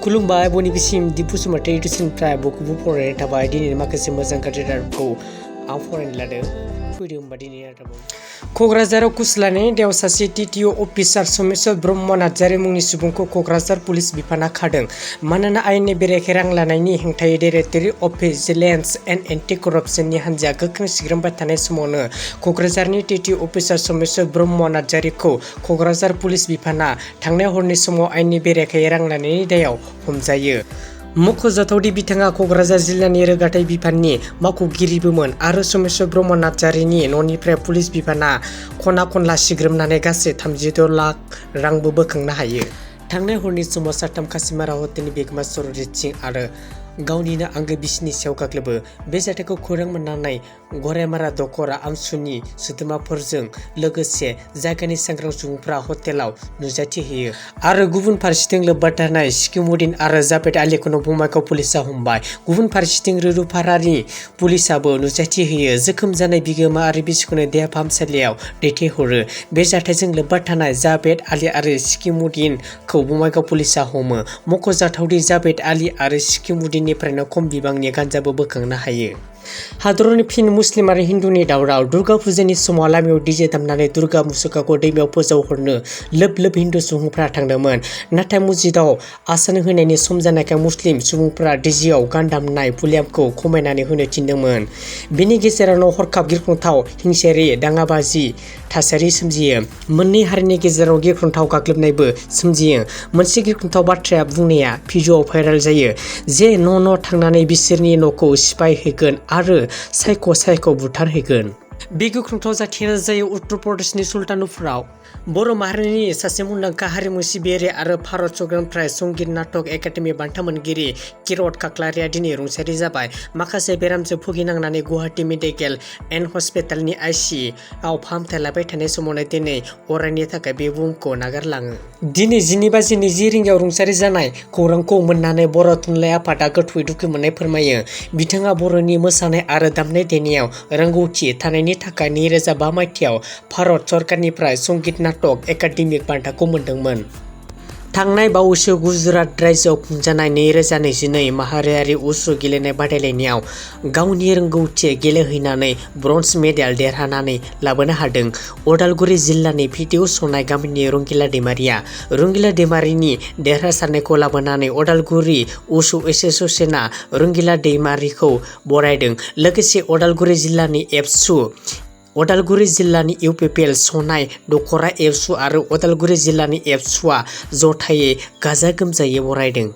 खुलुमबाय बयनिबोसिम दिपु बसुमतारी इउटुबनिफ्राय बयखौबो फरायनाय थाबाय। दिनै माखासे मोजां गाज्रि रादाबखौ आं फरायनो लादों। फैदो होमबा दिनै रादाबाव। क'क्राझाराव कुसलानि दैयाव सासे टिटिअ अफिसार समेस्वर ब्रह्म नार्जारि मुंनि सुबुंखौ क'क्राझार पुलिस बिफाना खादों। मानोना आयेननि बेरेखायै रां लानायनि हेंथायै directorate of vigilance and anti करप्शननि हान्जाया गोख्रों सिग्रोमबाय थानाय समावनो क'क्राझारनि टिटिअ अफिसार समेस्वर ब्रह्म नार्जारिखौ क'क्राझार पुलिस बिफाना थांनाय हरनि समाव आयेननि बेरेखायै रां लानायनि दायाव हमजायो। मख'जाथावदि बिथाङा क'क्राझार जिल्लानि रोगाथाइ बिफाननि मावख'गिरिबोमोन आरो समेस्वर ब्रह्म नार्जारिनि न'निफ्राय पुलिस बिफाना खना खनला सिग्रोमनानै गासै 36 लाख रांबो बोखांनो हायो। थांनाय हरनि समाव साथाम कासिमारा हटेलनि बिगोमा सरजित सिं आरो गावनिनो आंगो बिसिनि सायाव गाग्लोबो। बे जाथायखौ खौरां मोननानै गरायमारा दख'रा आमसुनि सोद्रोमाफोरजों लोगोसे जायगानि सांग्रां सुबुंफ्रा हटेलाव नुजाथि होयो आरो गुबुन फारसेथिं लोब्बा थानाय सिकिमुद्दिन आरो जाभेद आलीखौनो बङाइगाव पुलिसआ हमबाय। गुबुन फारसेथिं रुरुफारानि पुलिसआबो नुजाथि होयो। जोखोम जानाय बिगोमा आरो बिसिखौनो देहा फाहामसालियाव दैथायहरो। बे जाथायजों लोब्बा थानाय जाभेद आली आरो सिकिमुद्दिनखौ बङाइगाव पुलिसआ हमो। मख'जाथावदि जाभेद आली आरो सिकिमुद्दिननिफ्रायनो खम बिबांनि गान्जाबो बोखांनो हायो। हादरनि फिन मुस्लिम आरो हिन्दुनि दावराव। दुर्गा फुजानि समाव लामायाव डीजे दामनानै दुर्गा मुसुखाखौ दैमायाव फोजावहरनो लोब लोब हिन्दु सुबुंफ्रा थांदोंमोन। नाथाय मस्जिदाव आसान होनायनि सम जानायखाय मुस्लिम सुबुंफ्रा डीजेआव गान दामनाय भलिउमखौ खमायनानै होनो थिनदोंमोन। बेनि गेजेरावनो हरखाब गिख्रंथाव हिंसायारि दाङाबाजि थासारि सोमजियो। मोननै हारिनि गेजेराव गिख्रंथाव गाग्लोबनायबो सोमजियो। मोनसे गिख्रंथाव बाथ्राया बुंनाया भिडिअ'आव भाइरेल जायो जे न' थांनानै बिसोरनि न'खौ सिफायहैगोन आरो सायख' बुथारहैगोन। बे गिख्रंथाव जाथायानो जायो उत्तर प्रदेशनि सुल्तानपुराव। बर' माहारिनि सासे मुंदांखा हारिमु सिबियारि आरो भारत सरकारनिफ्राय संगीत नाटक एकाडेमि बान्था मोनगिरि किरत काकलारिया दिनै रुंसारि जाबाय। माखासे बेरामजों भुगिनांनानै गुवाहाटी मेडिकेल एन्ड हस्पिटालनि आइसिइउआव फाहामथाय लाबाय थानाय समावनो दिनै अरायनि थाखाय बे बुहुमखौ नागारलाङो। दिनै 12:20 रुंसारि जानाय खौरांखौ मोननानै बर' थुनलाइ आफादा गोथौयै दुखु मोननाय फोरमायो। बिथाङा बर'नि मोसानाय आरो दामनाय देनायाव रोंगौथि थानायनि थाखाय 2005 मायथाइयाव भारत सरकारनिफ्राय संगीत नाटक एकाडेमि बान्थाखौ मोनदोंमोन। थांनाय बावैसो गुजरात रायजोआव खुंजानाय 2022 माहारियारि उसु गेलेनाय बादायलायनायाव गावनि रोंगौथि गेलेहैनानै ब्रन्ज मेडेल देरहानानै लाबोनो हादों। उदालगुरि जिल्लानि भिडिअ सनाय गामिनि रंगिला दैमारिया। रंगिला दैमारिनि देरहासारनायखौ लाबोनानै उदालगुरि उसु एस'सियेसना रंगिला दैमारिखौ बरायदों। लोगोसे उदालगुरि जिल्लानि एबसु, उदालगुरि जिल्लानि इउपिपिएल सनाय दख'रा एबसु आरो उदालगुरि जिल्लानि एबसुआ जथायै गाजा गोमजायै बरायदों।